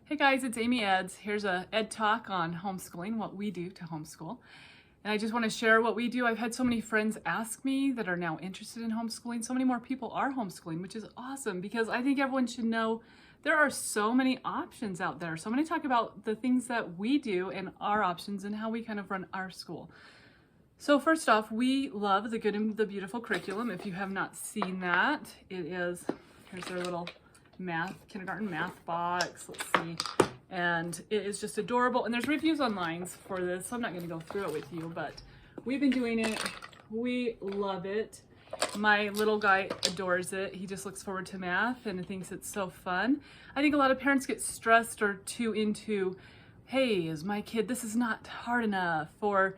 Hey guys, it's Amy Eds. Here's a Ed Talk on homeschooling, what we do to homeschool. And I just want to share what we do. I've had so many friends ask me that are now interested in homeschooling. So many more people are homeschooling, which is awesome because I think everyone should know there are so many options out there. So I'm going to talk about the things that we do and our options and how we kind of run our school. So first off, we love the Good and the Beautiful curriculum. If you have not seen that, here's their little kindergarten math box. Let's see. And it is just adorable. And there's reviews online for this, so I'm not going to go through it with you, but we've been doing it. We love it. My little guy adores it. He just looks forward to math and thinks it's so fun. I think a lot of parents get stressed or too into, hey, is my kid, this is not hard enough, or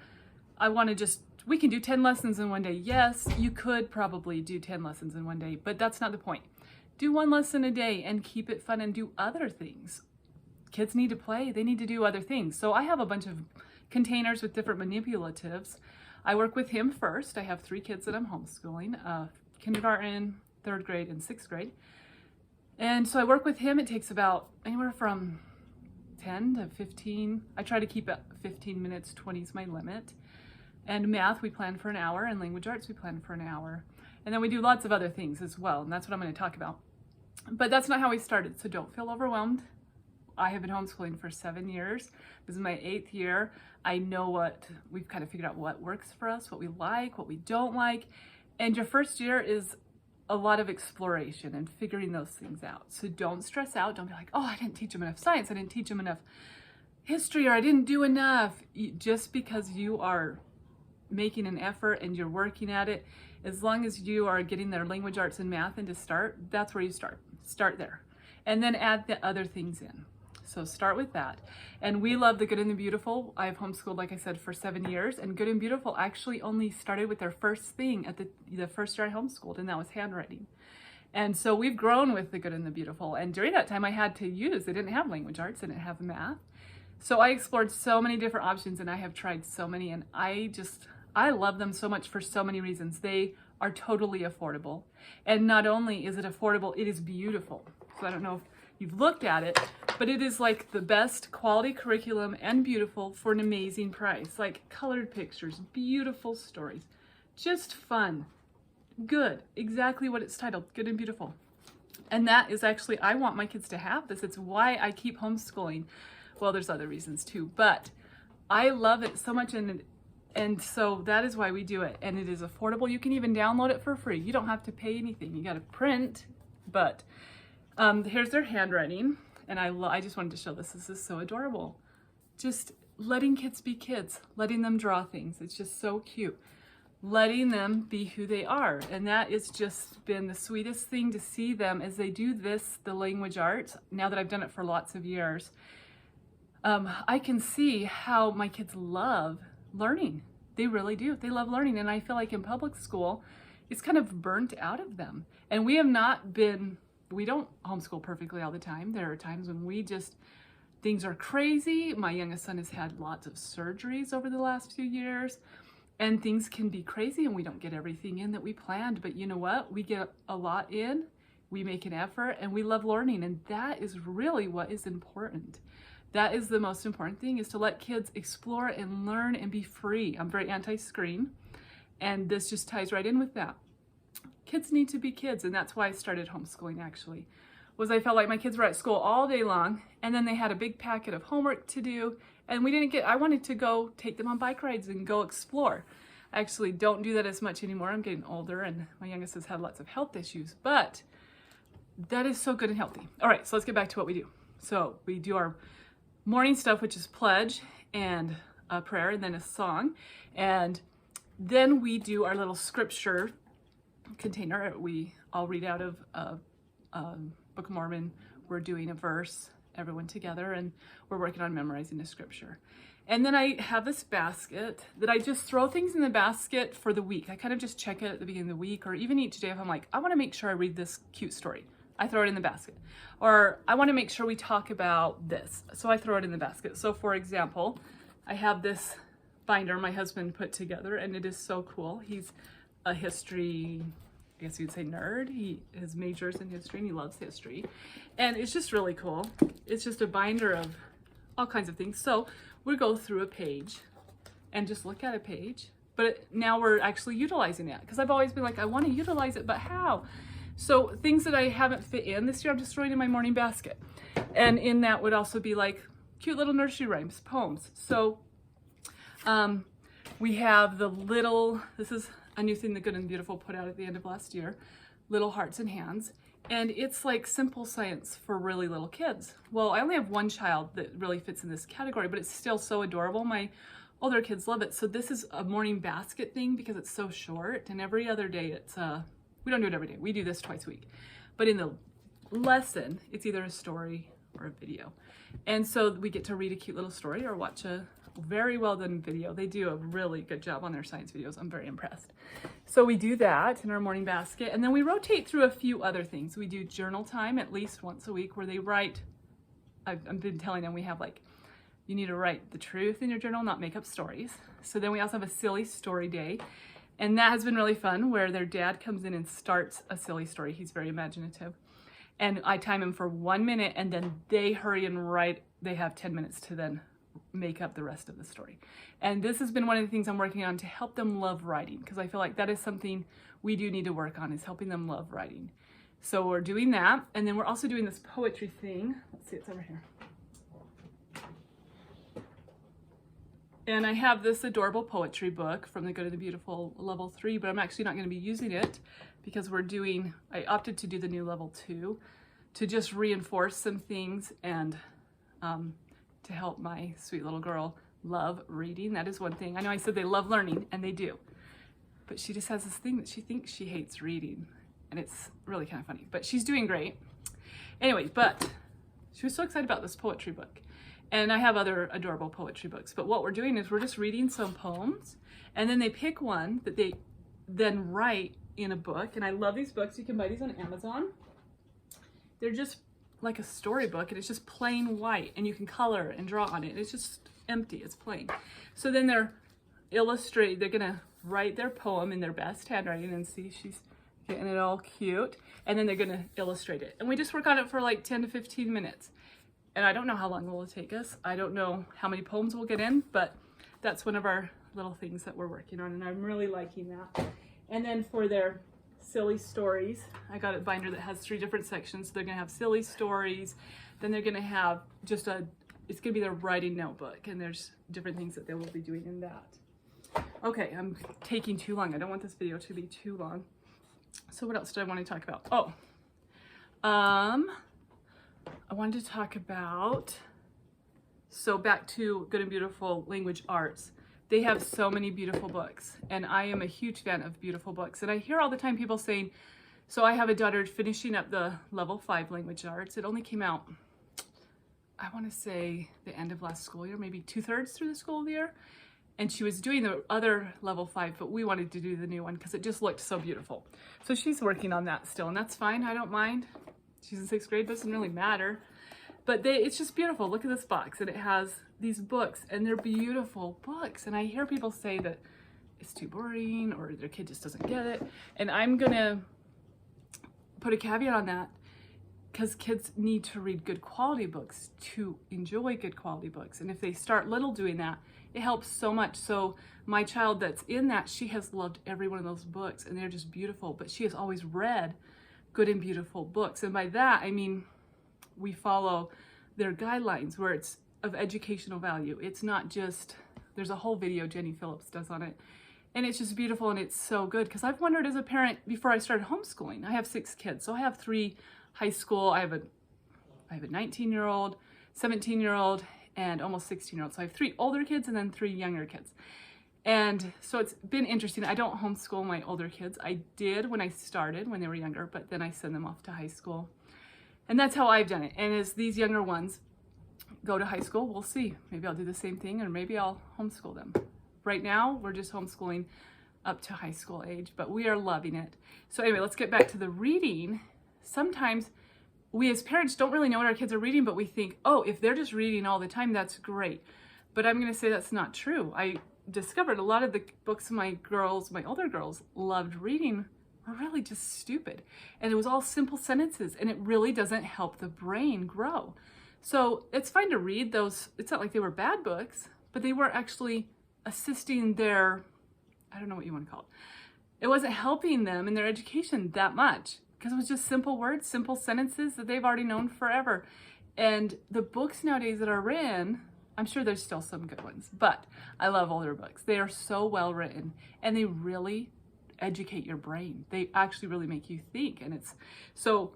we can do 10 lessons in one day. Yes, you could probably do 10 lessons in one day, but that's not the point. Do one lesson a day and keep it fun and do other things. Kids need to play. They need to do other things. So I have a bunch of containers with different manipulatives. I work with him first. I have 3 kids that I'm homeschooling, kindergarten, 3rd grade, and 6th grade. And so I work with him. It takes about anywhere from 10 to 15. I try to keep it 15 minutes, 20 is my limit. And math, we plan for an hour, and language arts, we plan for an hour. And then we do lots of other things as well, and that's what I'm going to talk about. But that's not how we started, so don't feel overwhelmed. I have been homeschooling for 7 years. This is my 8th year. I know we've kind of figured out what works for us, what we like, what we don't like. And your first year is a lot of exploration and figuring those things out. So don't stress out. Don't be like, oh, I didn't teach them enough science. I didn't teach them enough history, or I didn't do enough. Just because you are making an effort and you're working at it, as long as you are getting their language arts and math in to start, that's where you start. Start there. And then add the other things in. So start with that. And we love the Good and the Beautiful. I've homeschooled, like I said, for 7 years. And Good and Beautiful actually only started with their first thing at the first year I homeschooled, and that was handwriting. And so we've grown with the Good and the Beautiful. And during that time I had to they didn't have language arts, they didn't have math. So I explored so many different options, and I have tried so many, and I love them so much for so many reasons. They are totally affordable. And not only is it affordable, it is beautiful. So I don't know if you've looked at it, but it is like the best quality curriculum and beautiful for an amazing price. Like colored pictures, beautiful stories, just fun, good, exactly what it's titled, Good and Beautiful. And that is actually, I want my kids to have this. It's why I keep homeschooling. Well, there's other reasons too, but I love it so much, and so that is why we do it. And it is affordable. You can even download it for free. You don't have to pay anything. You got to print, but here's their handwriting. And I just wanted to show this. This is so adorable. Just letting kids be kids, letting them draw things. It's just so cute. Letting them be who they are. And that has just been the sweetest thing to see them as they do the language arts. Now that I've done it for lots of years, I can see how my kids love learning. They really do. They love learning. And I feel like in public school, it's kind of burnt out of them. And we don't homeschool perfectly all the time. There are times when things are crazy. My youngest son has had lots of surgeries over the last few years, and things can be crazy and we don't get everything in that we planned. But you know what? We get a lot in, we make an effort, and we love learning. And that is really what is important. That is the most important thing, is to let kids explore and learn and be free. I'm very anti-screen, and this just ties right in with that. Kids need to be kids, and that's why I started homeschooling actually, was I felt like my kids were at school all day long, and then they had a big packet of homework to do, and I wanted to go take them on bike rides and go explore. I actually don't do that as much anymore. I'm getting older, and my youngest has had lots of health issues, but that is so good and healthy. All right, so let's get back to what we do. So we do our morning stuff, which is pledge and a prayer and then a song. And then we do our little scripture container. I'll read out of Book of Mormon. We're doing a verse, everyone together, and we're working on memorizing the scripture. And then I have this basket that I just throw things in the basket for the week. I kind of just check it at the beginning of the week, or even each day if I'm like, I want to make sure I read this cute story. I throw it in the basket. Or I want to make sure we talk about this, so I throw it in the basket. So for example, I have this binder my husband put together, and it is so cool. He's a history I guess you'd say nerd. His major's in history and he loves history. And it's just really cool. It's just a binder of all kinds of things. So we go through a page and just look at a page. But now we're actually utilizing it, because I've always been like, I want to utilize it, but how? So things that I haven't fit in this year, I'm just throwing in my morning basket. And in that would also be like cute little nursery rhymes, poems. So we have this is a new thing that Good and Beautiful put out at the end of last year, Little Hearts and Hands. And it's like simple science for really little kids. Well, I only have one child that really fits in this category, but it's still so adorable. My older kids love it. So this is a morning basket thing because it's so short, and every other day we don't do it every day. We do this twice a week. But in the lesson, it's either a story or a video. And so we get to read a cute little story or watch a very well done video. They do a really good job on their science videos. I'm very impressed. So we do that in our morning basket, and then we rotate through a few other things. We do journal time at least once a week where they write. I've been telling them we have like, you need to write the truth in your journal, not make up stories. So then we also have a silly story day. And that has been really fun, where their dad comes in and starts a silly story. He's very imaginative. And I time him for 1 minute, and then they hurry and write. They have 10 minutes to then make up the rest of the story. And this has been one of the things I'm working on to help them love writing, because I feel like that is something we do need to work on, is helping them love writing. So we're doing that. And then we're also doing this poetry thing. Let's see, it's over here. And I have this adorable poetry book from the Good and the Beautiful level 3, but I'm actually not going to be using it because I opted to do the new level 2 to just reinforce some things and to help my sweet little girl love reading. That is one thing. I know I said they love learning, and they do, but she just has this thing that she thinks she hates reading, and it's really kind of funny, but she's doing great. Anyway, but she was so excited about this poetry book. And I have other adorable poetry books, but what we're doing is we're just reading some poems, and then they pick one that they then write in a book. And I love these books. You can buy these on Amazon. They're just like a storybook, and it's just plain white, and you can color and draw on it. It's just empty, it's plain. So then they're gonna write their poem in their best handwriting, and see, she's getting it all cute. And then they're gonna illustrate it. And we just work on it for like 10 to 15 minutes. And I don't know how long it will take us. I don't know how many poems we'll get in, but that's one of our little things that we're working on, and I'm really liking that. And then for their silly stories, I got a binder that has 3 different sections. So they're gonna have silly stories, then they're gonna have it's gonna be their writing notebook, and there's different things that they will be doing in that. Okay, I'm taking too long. I don't want this video to be too long. So what else do I want to talk about? I wanted to talk about, so back to Good and Beautiful Language Arts. They have so many beautiful books, and I am a huge fan of beautiful books. And I hear all the time people saying, so I have a daughter finishing up the level 5 language arts. It only came out, I want to say the end of last school year, maybe 2/3 through the school year. And she was doing the other level 5, but we wanted to do the new one because it just looked so beautiful. So she's working on that still, and that's fine. I don't mind. She's in 6th grade, doesn't really matter. But it's just beautiful. Look at this box, and it has these books, and they're beautiful books. And I hear people say that it's too boring, or their kid just doesn't get it. And I'm gonna put a caveat on that, because kids need to read good quality books to enjoy good quality books. And if they start little doing that, it helps so much. So my child that's in that, she has loved every one of those books, and they're just beautiful, but she has always read good and beautiful books. And by that, I mean, we follow their guidelines where it's of educational value. It's not just, there's a whole video Jenny Phillips does on it, and it's just beautiful, and it's so good. Because I've wondered as a parent, before I started homeschooling, I have 6 kids. So I have 3 high school, I have a 19-year-old, 17-year-old, and almost 16-year-old. So I have 3 older kids and then 3 younger kids. And so it's been interesting. I don't homeschool my older kids. I did when I started, when they were younger, but then I send them off to high school. And that's how I've done it. And as these younger ones go to high school, we'll see. Maybe I'll do the same thing, or maybe I'll homeschool them. Right now, we're just homeschooling up to high school age, but we are loving it. So anyway, let's get back to the reading. Sometimes we as parents don't really know what our kids are reading, but we think, oh, if they're just reading all the time, that's great. But I'm gonna say that's not true. I discovered a lot of the books my older girls loved reading were really just stupid. And it was all simple sentences, and it really doesn't help the brain grow. So it's fine to read those. It's not like they were bad books, but they were actually assisting their, I don't know what you want to call it. It wasn't helping them in their education that much because it was just simple words, simple sentences that they've already known forever. And the books nowadays that are written, I'm sure there's still some good ones, but I love older books. They are so well written and they really educate your brain. They actually really make you think. And it's so,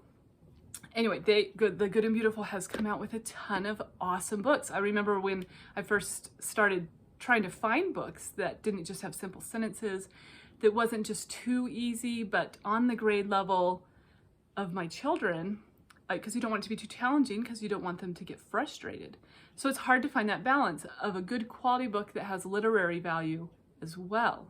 anyway, The Good and Beautiful has come out with a ton of awesome books. I remember when I first started trying to find books that didn't just have simple sentences, that wasn't just too easy, but on the grade level of my children, because you don't want it to be too challenging because you don't want them to get frustrated. So it's hard to find that balance of a good quality book that has literary value as well.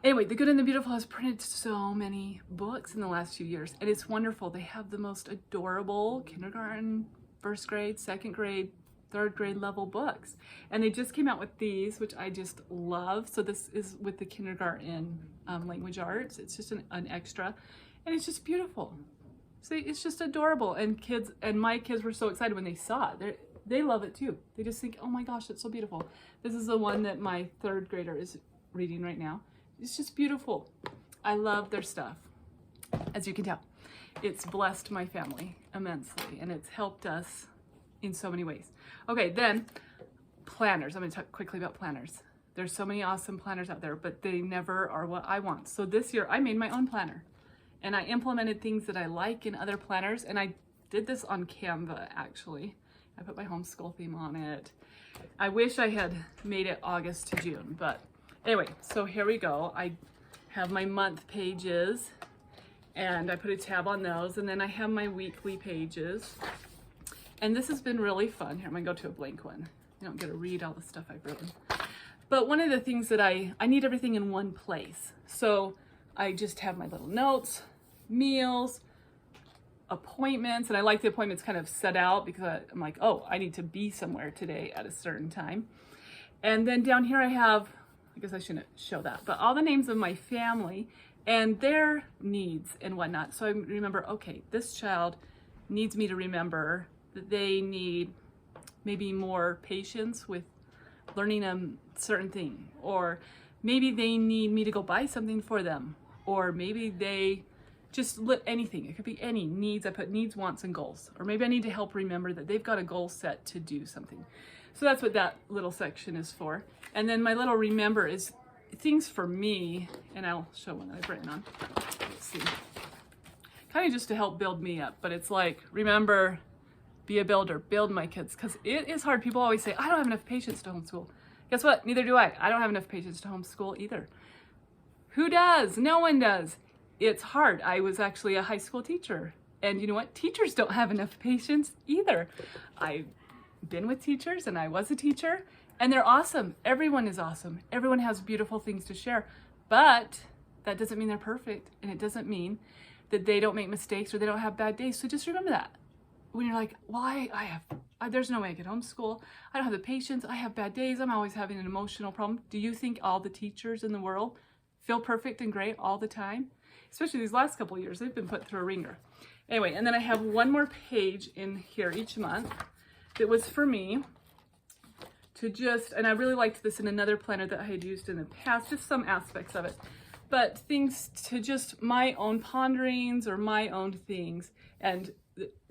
Anyway, The Good and the Beautiful has printed so many books in the last few years, and it's wonderful. They have the most adorable kindergarten, first grade, second grade, third grade level books. And they just came out with these, which I just love. So this is with the kindergarten language arts. It's just an extra, and it's just beautiful. See, it's just adorable. And my kids were so excited when they saw it. They love it too. They just think, oh my gosh, it's so beautiful. This is the one that my third grader is reading right now. It's just beautiful. I love their stuff. As you can tell, it's blessed my family immensely, and it's helped us in so many ways. Okay, then planners. I'm going to talk quickly about planners. There's so many awesome planners out there, but they never are what I want. So this year I made my own planner, and I implemented things that I like in other planners, and I did this on Canva actually. I put my homeschool theme on it. I wish I had made it August to June, but anyway, so here we go. I have my month pages, and I put a tab on those, and then I have my weekly pages. And this has been really fun. Here, I'm gonna go to a blank one. You don't get to read all the stuff I've written. But one of the things that I need everything in one place. So I just have my little notes, meals, appointments, and I like the appointments kind of set out because I'm like, oh, I need to be somewhere today at a certain time. And then down here I have, I guess I shouldn't show that, but all the names of my family and their needs and whatnot. So I remember, okay, this child needs me to remember that they need maybe more patience with learning a certain thing, or maybe they need me to go buy something for them, or maybe they just anything. It could be any needs. I put needs, wants, and goals. Or maybe I need to help remember that they've got a goal set to do something. So that's what that little section is for. And then my little remember is things for me, and I'll show one that I've written on. Let's see. Kind of just to help build me up, but it's like, remember, be a builder, build my kids, because it is hard. People always say, I don't have enough patience to homeschool. Guess what? Neither do I. I don't have enough patience to homeschool either. Who does? No one does. It's hard. I was actually a high school teacher, and you know what? Teachers don't have enough patience either. I've been with teachers, and I was a teacher, and they're awesome. Everyone is awesome. Everyone has beautiful things to share, but that doesn't mean they're perfect, and it doesn't mean that they don't make mistakes or they don't have bad days. So just remember that. When you're like, well, there's no way I could homeschool. I don't have the patience. I have bad days. I'm always having an emotional problem. Do you think all the teachers in the world feel perfect and great all the time? Especially these last couple of years, they've been put through a ringer. Anyway, and then I have one more page in here each month that was for me to just, and I really liked this in another planner that I had used in the past, just some aspects of it, but things to just my own ponderings or my own things, and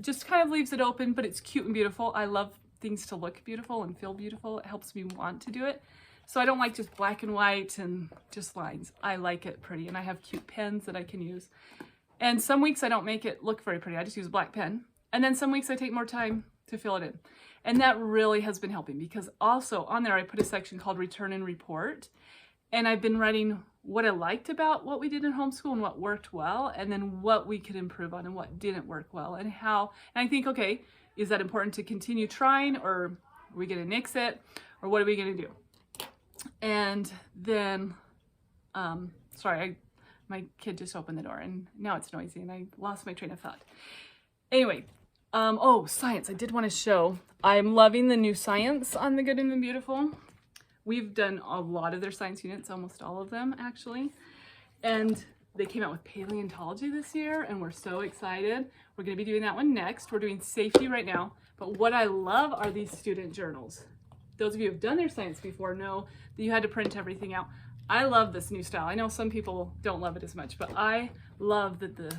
just kind of leaves it open, but it's cute and beautiful. I love things to look beautiful and feel beautiful. It helps me want to do it. So I don't like just black and white and just lines. I like it pretty, and I have cute pens that I can use. And some weeks I don't make it look very pretty. I just use a black pen. And then some weeks I take more time to fill it in. And that really has been helping, because also on there I put a section called Return and Report. And I've been writing what I liked about what we did in homeschool and what worked well, and then what we could improve on and what didn't work well, and how. And I think, okay, is that important to continue trying, or are we going to nix it, or what are we going to do? And then, sorry, my kid just opened the door and now it's noisy and I lost my train of thought. Anyway, oh, science. I did want to show. I'm loving the new science on The Good and the Beautiful. We've done a lot of their science units, almost all of them actually. And They came out with paleontology this year, and we're so excited. We're going to be doing that one next. We're doing safety right now. But what I love are these student journals. Those of you who have done their science before know that you had to print everything out. I love this new style. I know some people don't love it as much, but I love that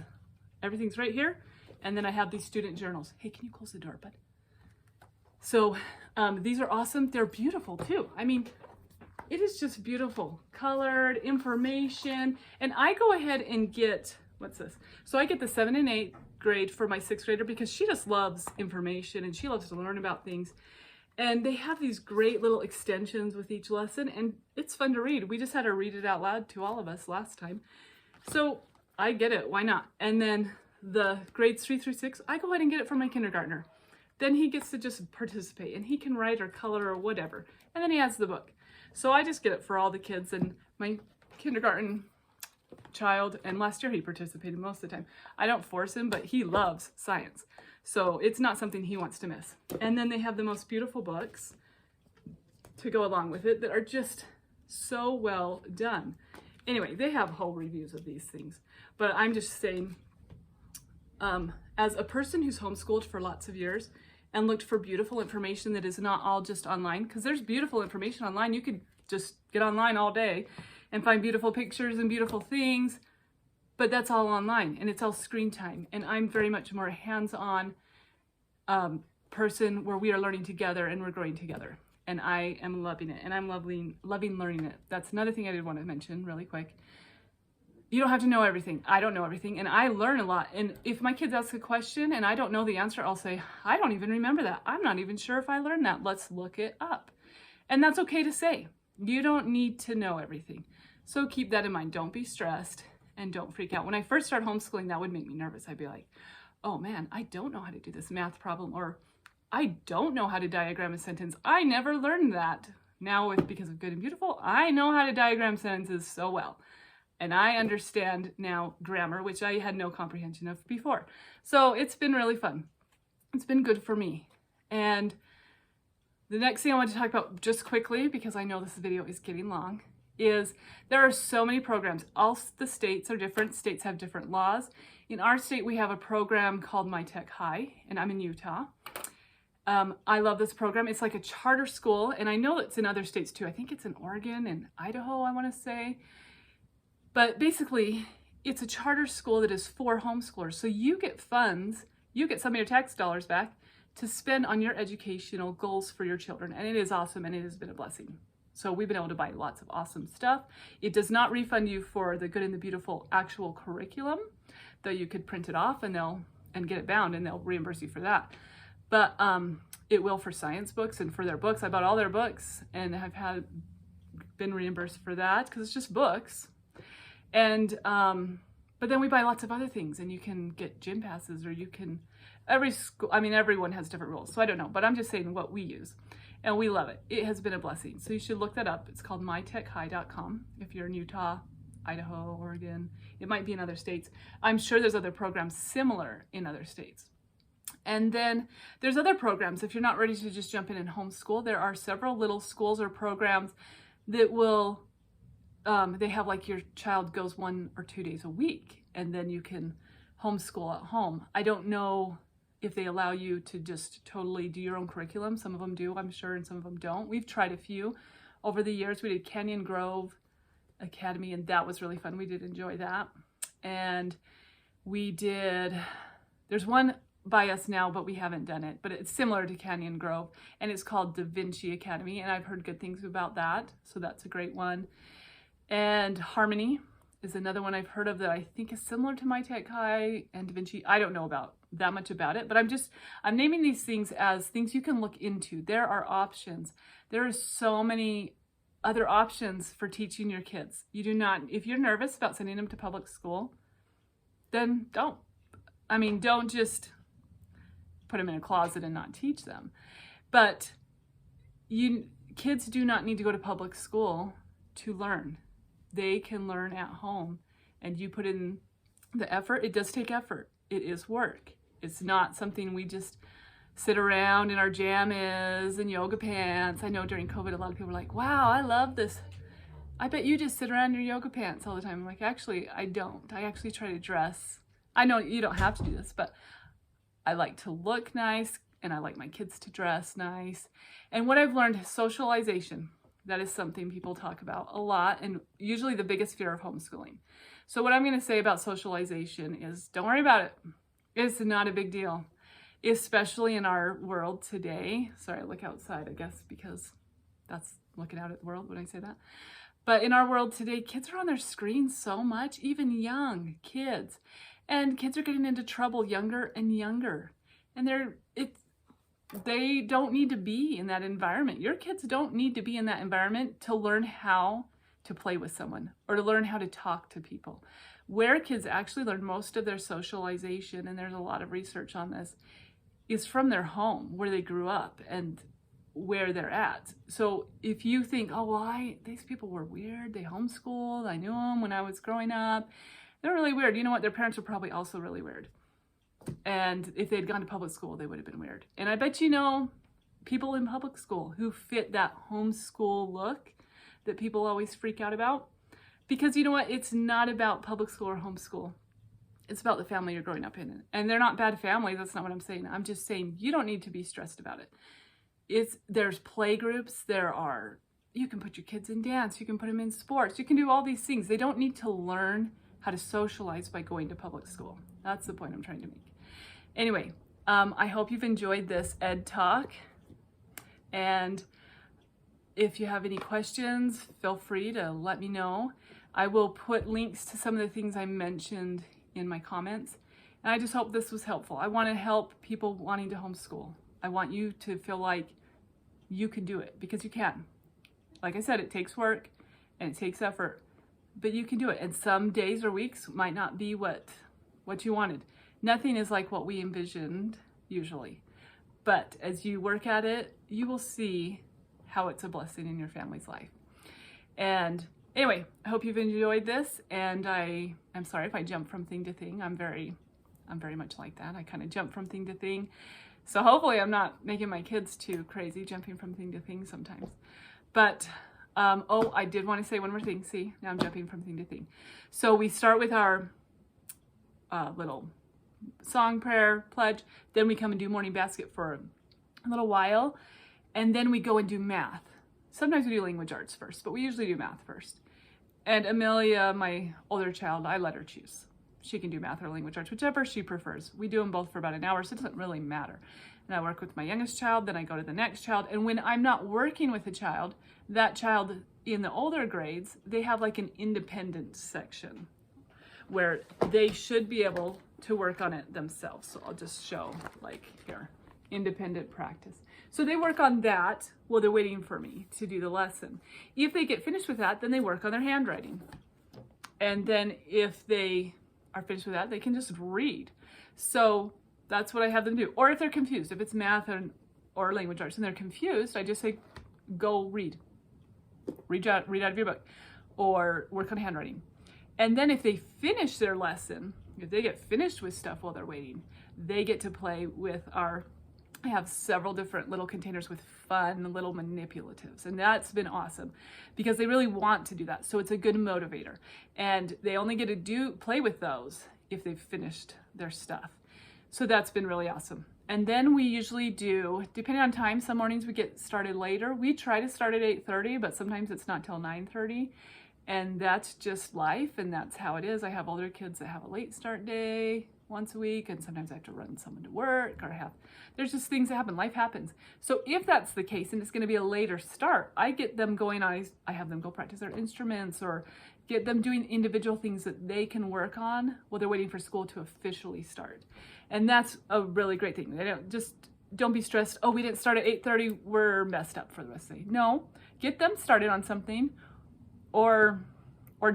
everything's right here. And then I have these student journals. Hey, can you close the door, bud? So these are awesome. They're beautiful too. I mean, it is just beautiful. Colored information. And I go ahead and get, what's this? So I get the 7th and 8th grade for my 6th grader because she just loves information and she loves to learn about things. And they have these great little extensions with each lesson, and it's fun to read. We just had her read it out loud to all of us last time. So I get it, why not? And then the grades 3 through 6, I go ahead and get it for my kindergartner. Then he gets to just participate, and he can write or color or whatever. And then he has the book. So I just get it for all the kids, and my kindergarten child, and last year he participated most of the time. I don't force him, but he loves science. So it's not something he wants to miss. And then they have the most beautiful books to go along with it that are just so well done. Anyway, they have whole reviews of these things. But I'm just saying, as a person who's homeschooled for lots of years and looked for beautiful information that is not all just online, because there's beautiful information online. You could just get online all day and find beautiful pictures and beautiful things. But that's all online and it's all screen time. And I'm very much more a hands-on person where we are learning together and we're growing together. And I am loving it, and I'm loving learning it. That's another thing I did want to mention really quick. You don't have to know everything. I don't know everything, and I learn a lot. And if my kids ask a question and I don't know the answer, I'll say, I don't even remember that. I'm not even sure if I learned that. Let's look it up. And that's okay to say. You don't need to know everything. So keep that in mind. Don't be stressed. And don't freak out. When I first started homeschooling, that would make me nervous. I'd be like, oh man, I don't know how to do this math problem, or I don't know how to diagram a sentence. I never learned that. Now, because of Good and Beautiful, I know how to diagram sentences so well. And I understand now grammar, which I had no comprehension of before. So it's been really fun. It's been good for me. And the next thing I want to talk about just quickly, because I know this video is getting long, is there are so many programs. All the states are different. States have different laws. In our state, we have a program called My Tech High, and I'm in Utah. I love this program. It's like a charter school, and I know it's in other states too. I think it's in Oregon and Idaho, I want to say. But basically, it's a charter school that is for homeschoolers. So you get funds, you get some of your tax dollars back to spend on your educational goals for your children. And it is awesome, and it has been a blessing. So we've been able to buy lots of awesome stuff. It does not refund you for the Good and the Beautiful actual curriculum, though you could print it off and get it bound, and they'll reimburse you for that. But it will for science books and for their books. I bought all their books and have been reimbursed for that because it's just books. And but then we buy lots of other things, and you can get gym passes, or you can everyone has different rules, so I don't know, but I'm just saying what we use. And we love it. It has been a blessing. So you should look that up. It's called mytechhigh.com. If you're in Utah, Idaho, Oregon, it might be in other states. I'm sure there's other programs similar in other states. And then there's other programs. If you're not ready to just jump in and homeschool, there are several little schools or programs that will, they have like your child goes 1 or 2 days a week, and then you can homeschool at home. I don't know if they allow you to just totally do your own curriculum. Some of them do, I'm sure, and some of them don't. We've tried a few over the years. We did Canyon Grove Academy, and that was really fun. We did enjoy that. And there's one by us now, but we haven't done it, but it's similar to Canyon Grove, and it's called Da Vinci Academy, and I've heard good things about that, so that's a great one. And Harmony is another one I've heard of that I think is similar to My Tech High and Da Vinci. I don't know that much about it, but I'm naming these things as things you can look into. There are options. There are so many other options for teaching your kids. You do not, if you're nervous about sending them to public school, then don't. Don't just put them in a closet and not teach them. But kids do not need to go to public school to learn. They can learn at home, and you put in the effort. It does take effort. It is work. It's not something we just sit around in our jammies and yoga pants. I know during COVID, a lot of people were like, wow, I love this. I bet you just sit around in your yoga pants all the time. I'm like, actually, I don't. I actually try to dress. I know you don't have to do this, but I like to look nice and I like my kids to dress nice. And what I've learned, socialization, that is something people talk about a lot and usually the biggest fear of homeschooling. So what I'm going to say about socialization is don't worry about it. It's not a big deal, especially in our world today. Sorry, I look outside, I guess, because that's looking out at the world when I say that. But in our world today, kids are on their screens so much, even young kids. And kids are getting into trouble younger and younger. And they don't need to be in that environment. Your kids don't need to be in that environment to learn how to play with someone or to learn how to talk to people. Where kids actually learn most of their socialization, and there's a lot of research on this, is from their home, where they grew up and where they're at. So if you think, oh, well, these people were weird, they homeschooled, I knew them when I was growing up, they're really weird. You know what? Their parents were probably also really weird. And if they'd gone to public school, they would have been weird. And I bet you know people in public school who fit that homeschool look that people always freak out about. Because you know what? It's not about public school or homeschool. It's about the family you're growing up in. And they're not bad families. That's not what I'm saying. I'm just saying you don't need to be stressed about it. There's play groups. You can put your kids in dance. You can put them in sports. You can do all these things. They don't need to learn how to socialize by going to public school. That's the point I'm trying to make. Anyway, I hope you've enjoyed this Ed Talk. And if you have any questions, feel free to let me know. I will put links to some of the things I mentioned in my comments. And I just hope this was helpful. I want to help people wanting to homeschool. I want you to feel like you can do it, because you can. Like I said, it takes work and it takes effort, but you can do it. And some days or weeks might not be what you wanted. Nothing is like what we envisioned usually. But as you work at it, you will see how it's a blessing in your family's life. And anyway, I hope you've enjoyed this, and I'm sorry if I jump from thing to thing. I'm very much like that. I kind of jump from thing to thing. So hopefully I'm not making my kids too crazy jumping from thing to thing sometimes. But I did want to say one more thing. See, now I'm jumping from thing to thing. So we start with our little song, prayer, pledge. Then we come and do morning basket for a little while. And then we go and do math. Sometimes we do language arts first, but we usually do math first. And Amelia, my older child, I let her choose. She can do math or language arts, whichever she prefers. We do them both for about an hour, so it doesn't really matter. And I work with my youngest child, then I go to the next child. And when I'm not working with a child, that child in the older grades, they have like an independent section where they should be able to work on it themselves. So I'll just show, like here, independent practice. So they work on that while they're waiting for me to do the lesson. If they get finished with that, then they work on their handwriting. And then if they are finished with that, they can just read. So that's what I have them do. Or if they're confused, if it's math or language arts and they're confused, I just say, go read. Read out of your book or work on handwriting. And then if they finish their lesson, if they get finished with stuff while they're waiting, they get to play with I have several different little containers with fun little manipulatives, and that's been awesome because they really want to do that. So it's a good motivator, and they only get to play with those if they've finished their stuff. So that's been really awesome. And then we usually do, depending on time, some mornings we get started later. We try to start at 8:30, but sometimes it's not till 9:30. And that's just life, and that's how it is. I have older kids that have a late start day once a week, and sometimes I have to run someone to work, or there's just things that happen. Life happens. So if that's the case and it's going to be a later start, I get them going on, I have them go practice their instruments or get them doing individual things that they can work on while they're waiting for school to officially start. And that's a really great thing. They don't be stressed. Oh, we didn't start at 8:30. We're messed up for the rest of the day. No, get them started on something or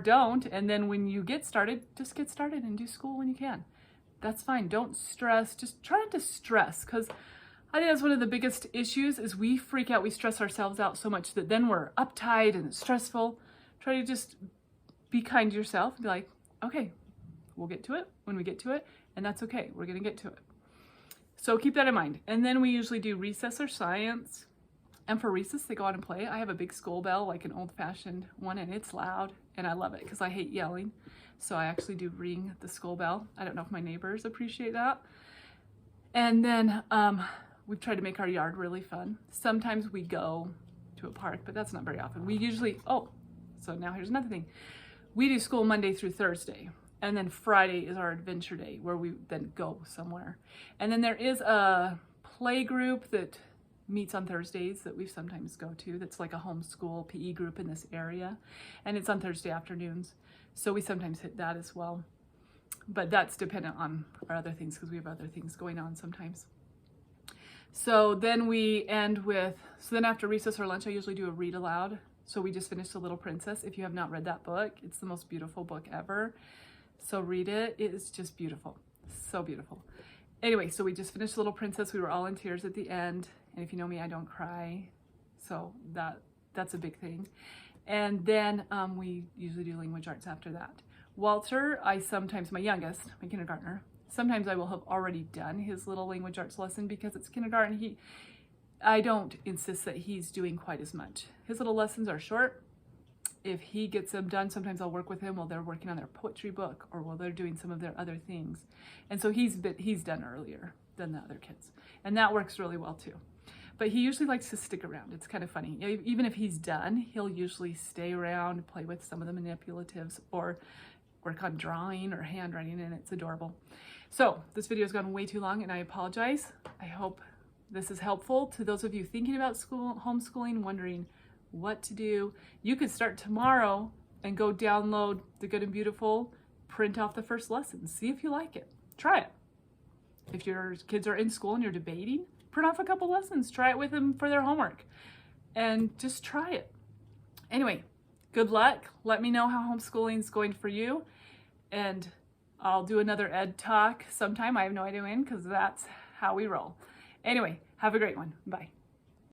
don't. And then when you get started, just get started and do school when you can. That's fine. Don't stress. Just try not to stress, because I think that's one of the biggest issues is we freak out. We stress ourselves out so much that then we're uptight and it's stressful. Try to just be kind to yourself and be like, okay, we'll get to it when we get to it, and that's okay. We're going to get to it. So keep that in mind. And then we usually do recess or science. And for recess, they go out and play. I have a big school bell, like an old-fashioned one, and it's loud, and I love it because I hate yelling. So I actually do ring the school bell. I don't know if my neighbors appreciate that. And then we've tried to make our yard really fun. Sometimes we go to a park, but that's not very often. We usually, so now here's another thing. We do school Monday through Thursday, and then Friday is our adventure day where we then go somewhere. And then there is a play group that meets on Thursdays that we sometimes go to. That's like a homeschool PE group in this area, and it's on Thursday afternoons. So we sometimes hit that as well. But that's dependent on our other things because we have other things going on sometimes. So then we end with, so then after recess or lunch, I usually do a read aloud. So we just finished The Little Princess. If you have not read that book, it's the most beautiful book ever. So read it. It is just beautiful. So beautiful. Anyway, so we just finished Little Princess. We were all in tears at the end. And if you know me, I don't cry. So that's a big thing. And then we usually do language arts after that. Walter, I sometimes, my youngest, my kindergartner, sometimes I will have already done his little language arts lesson because it's kindergarten. I don't insist that he's doing quite as much. His little lessons are short. If he gets them done, sometimes I'll work with him while they're working on their poetry book or while they're doing some of their other things. And so he's done earlier than the other kids. And that works really well too. But he usually likes to stick around. It's kind of funny. Even if he's done, he'll usually stay around, play with some of the manipulatives, or work on drawing or handwriting, and it's adorable. So this video has gone way too long, and I apologize. I hope this is helpful to those of you thinking about homeschooling, wondering what to do. You could start tomorrow and go download The Good and Beautiful, print off the first lesson, see if you like it. Try it. If your kids are in school and you're debating, print off a couple lessons, try it with them for their homework, and just try it. Anyway, good luck. Let me know how homeschooling is going for you, and I'll do another ed talk sometime. I have no idea when, because that's how we roll. Anyway, have a great one. Bye.